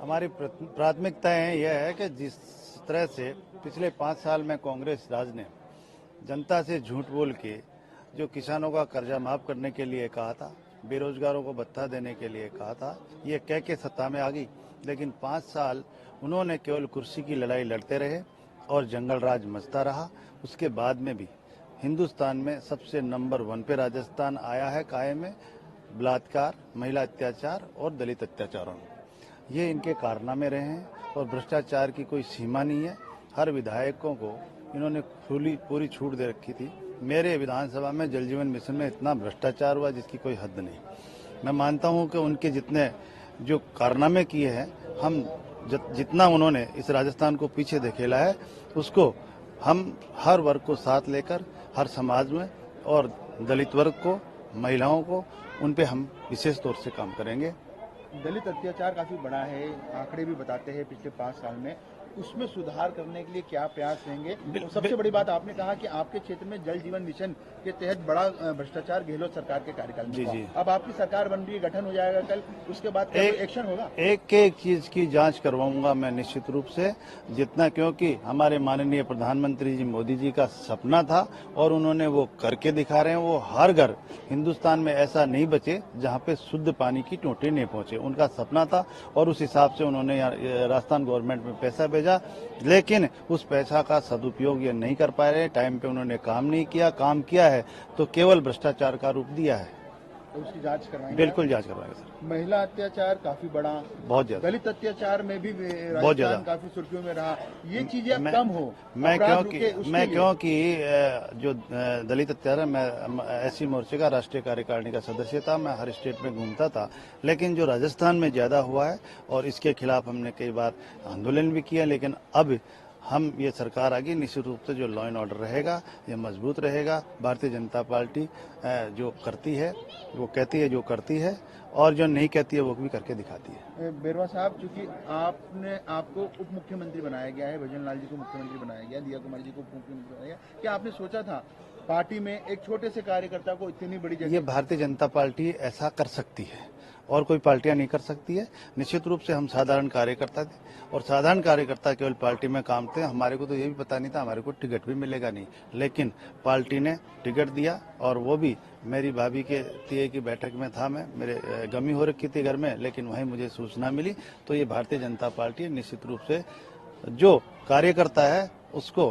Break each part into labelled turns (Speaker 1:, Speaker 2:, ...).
Speaker 1: हमारी प्राथमिकताएं यह है कि जिस तरह से पिछले 5 साल में कांग्रेस राज ने जनता से झूठ बोल के जो किसानों का कर्जा माफ करने के लिए कहा था, बेरोजगारों को भत्ता देने के लिए कहा था, ये कह के सत्ता में आ गई। लेकिन 5 साल उन्होंने केवल कुर्सी की लड़ाई लड़ते रहे और जंगल राज मचता रहा। उसके बाद में भी हिंदुस्तान में सबसे नंबर 1 पे राजस्थान आया है कायम में बलात्कार, महिला अत्याचार और दलित अत्याचारों में। ये इनके कारनामे रहे हैं और भ्रष्टाचार की कोई सीमा नहीं है। हर विधायकों को इन्होंने पूरी छूट दे रखी थी। मेरे विधानसभा में जल जीवन मिशन में इतना भ्रष्टाचार हुआ जिसकी कोई हद नहीं। मैं मानता हूं कि उनके जितने जो कारनामे किए हैं, हम जितना उन्होंने इस राजस्थान को पीछे धकेला है, उसको हम हर वर्ग को साथ लेकर हर समाज में और दलित वर्ग को, महिलाओं को, उन पे हम विशेष तौर से काम करेंगे।
Speaker 2: दलित अत्याचार काफी बड़ा है, आंकड़े भी बताते हैं पिछले 5 साल में। उसमें सुधार करने के लिए क्या प्रयास रहेंगे? और सबसे बड़ी बात, आपने कहा कि आपके क्षेत्र में जल जीवन मिशन के तहत बड़ा भ्रष्टाचार गहलोत सरकार के कार्यकाल में हुआ। अब आपकी सरकार बन रही है, गठन हो जाएगा कल, उसके बाद एक्शन होगा? एक
Speaker 1: चीज की जांच करवाऊंगा मैं निश्चित रूप से, जितना, क्योंकि हमारे माननीय प्रधानमंत्री जी मोदी जी का सपना था और उन्होंने वो करके दिखा रहे हैं। वो हर घर हिंदुस्तान में ऐसा नहीं बचे जहाँ पे शुद्ध पानी की टोटी नहीं पहुंचे। उनका सपना था और उस हिसाब से उन्होंने राजस्थान गवर्नमेंट में पैसा भेजा, लेकिन उस पैसा का सदुपयोग ये नहीं कर पा रहे। टाइम पे उन्होंने काम नहीं किया, काम किया है तो केवल भ्रष्टाचार का रूप दिया है।
Speaker 2: तो उसकी जांच करवाएंगे?
Speaker 1: बिल्कुल जांच करवाएंगे सर।
Speaker 2: महिला अत्याचार काफी बड़ा, बहुत ज्यादा। दलित अत्याचार में भी बहुत ज्यादा काफी सुर्खियों में रहा। ये चीजें अब कम हो।
Speaker 1: मैं क्योंकि जो दलित अत्याचार, मैं एससी मोर्चे का राष्ट्रीय कार्यकारिणी का सदस्य था, मैं हर स्टेट में घूमता था, लेकिन जो राजस्थान में ज्यादा हुआ है और इसके खिलाफ हमने कई बार आंदोलन भी किया। लेकिन अब हम ये सरकार आ गई, निश्चित रूप से जो लॉ एंड ऑर्डर रहेगा ये मजबूत रहेगा। भारतीय जनता पार्टी जो करती है वो कहती है, जो करती है, और जो नहीं कहती है वो भी करके दिखाती है।
Speaker 2: बेरवा साहब, चूंकि आपको उप मुख्यमंत्री बनाया गया है, भजन लाल जी को मुख्यमंत्री बनाया गया, दिया कुमारी जी को उप मुख्यमंत्री बनाया गया, क्या आपने सोचा था पार्टी में एक छोटे से कार्यकर्ता को इतनी बड़ी जगह?
Speaker 1: ये भारतीय जनता पार्टी ऐसा कर सकती है और कोई पार्टियां नहीं कर सकती है। निश्चित रूप से हम साधारण कार्यकर्ता थे और साधारण कार्यकर्ता केवल पार्टी में काम थे। हमारे को तो ये भी पता नहीं था हमारे को टिकट भी मिलेगा नहीं, लेकिन पार्टी ने टिकट दिया और वो भी मेरी भाभी के तिये की बैठक में था। मैं, मेरे गमी हो रखी थी घर में, लेकिन वहीं मुझे सूचना मिली। तो ये भारतीय जनता पार्टी निश्चित रूप से जो कार्यकर्ता है उसको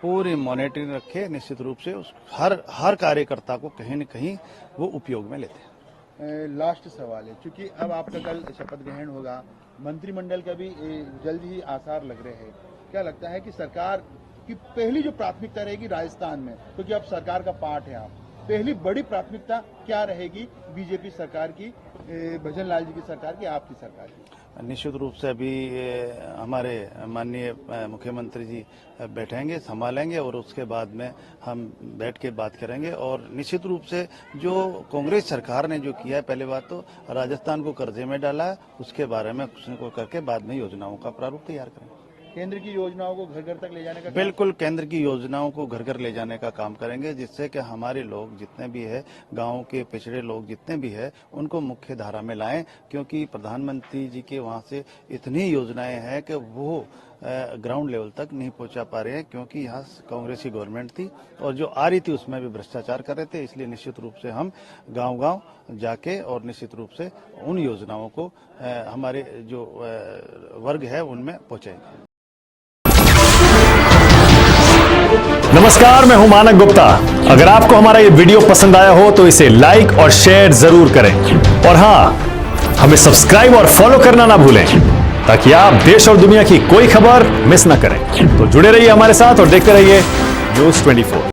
Speaker 1: पूरी मॉनिटरिंग रखे। निश्चित रूप से हर कार्यकर्ता को कहीं न कहीं वो उपयोग में लेते हैं।
Speaker 2: लास्ट सवाल है, क्योंकि अब आपका कल शपथ ग्रहण होगा, मंत्रिमंडल का भी जल्द ही आसार लग रहे हैं। क्या लगता है कि सरकार की पहली जो प्राथमिकता रहेगी राजस्थान में, क्योंकि अब सरकार का पार्ट है, आप पहली बड़ी प्राथमिकता क्या रहेगी बीजेपी सरकार की, भजन लाल जी की सरकार की, आपकी सरकार की?
Speaker 1: निश्चित रूप से अभी हमारे माननीय मुख्यमंत्री जी बैठेंगे, संभालेंगे और उसके बाद में हम बैठ के बात करेंगे। और निश्चित रूप से जो कांग्रेस सरकार ने जो किया है, पहले बात तो राजस्थान को कर्जे में डाला है, उसके बारे में कुछ न कुछ करके बाद में योजनाओं का प्रारूप तैयार करेंगे।
Speaker 2: केंद्र की योजनाओं को घर घर तक ले जाने का?
Speaker 1: बिल्कुल, केंद्र की योजनाओं को घर घर ले जाने का काम करेंगे, जिससे कि हमारे लोग जितने भी है, गांव के पिछड़े लोग जितने भी है, उनको मुख्य धारा में लाएं। क्योंकि प्रधानमंत्री जी के वहां से इतनी योजनाएं हैं कि वो ग्राउंड लेवल तक नहीं पहुंचा पा रहे हैं, क्योंकि यहाँ कांग्रेस की गवर्नमेंट थी और जो आ रही थी उसमें भी भ्रष्टाचार कर रहे थे। इसलिए निश्चित रूप से हम गांव-गांव जाके और निश्चित रूप से उन योजनाओं को हमारे जो वर्ग है उनमें पहुंचाएंगे।
Speaker 3: नमस्कार, मैं हूं मानक गुप्ता। अगर आपको हमारा ये वीडियो पसंद आया हो तो इसे लाइक और शेयर जरूर करें और हाँ, हमें सब्सक्राइब और फॉलो करना ना भूलें ताकि आप देश और दुनिया की कोई खबर मिस ना करें। तो जुड़े रहिए हमारे साथ और देखते रहिए न्यूज़ 24।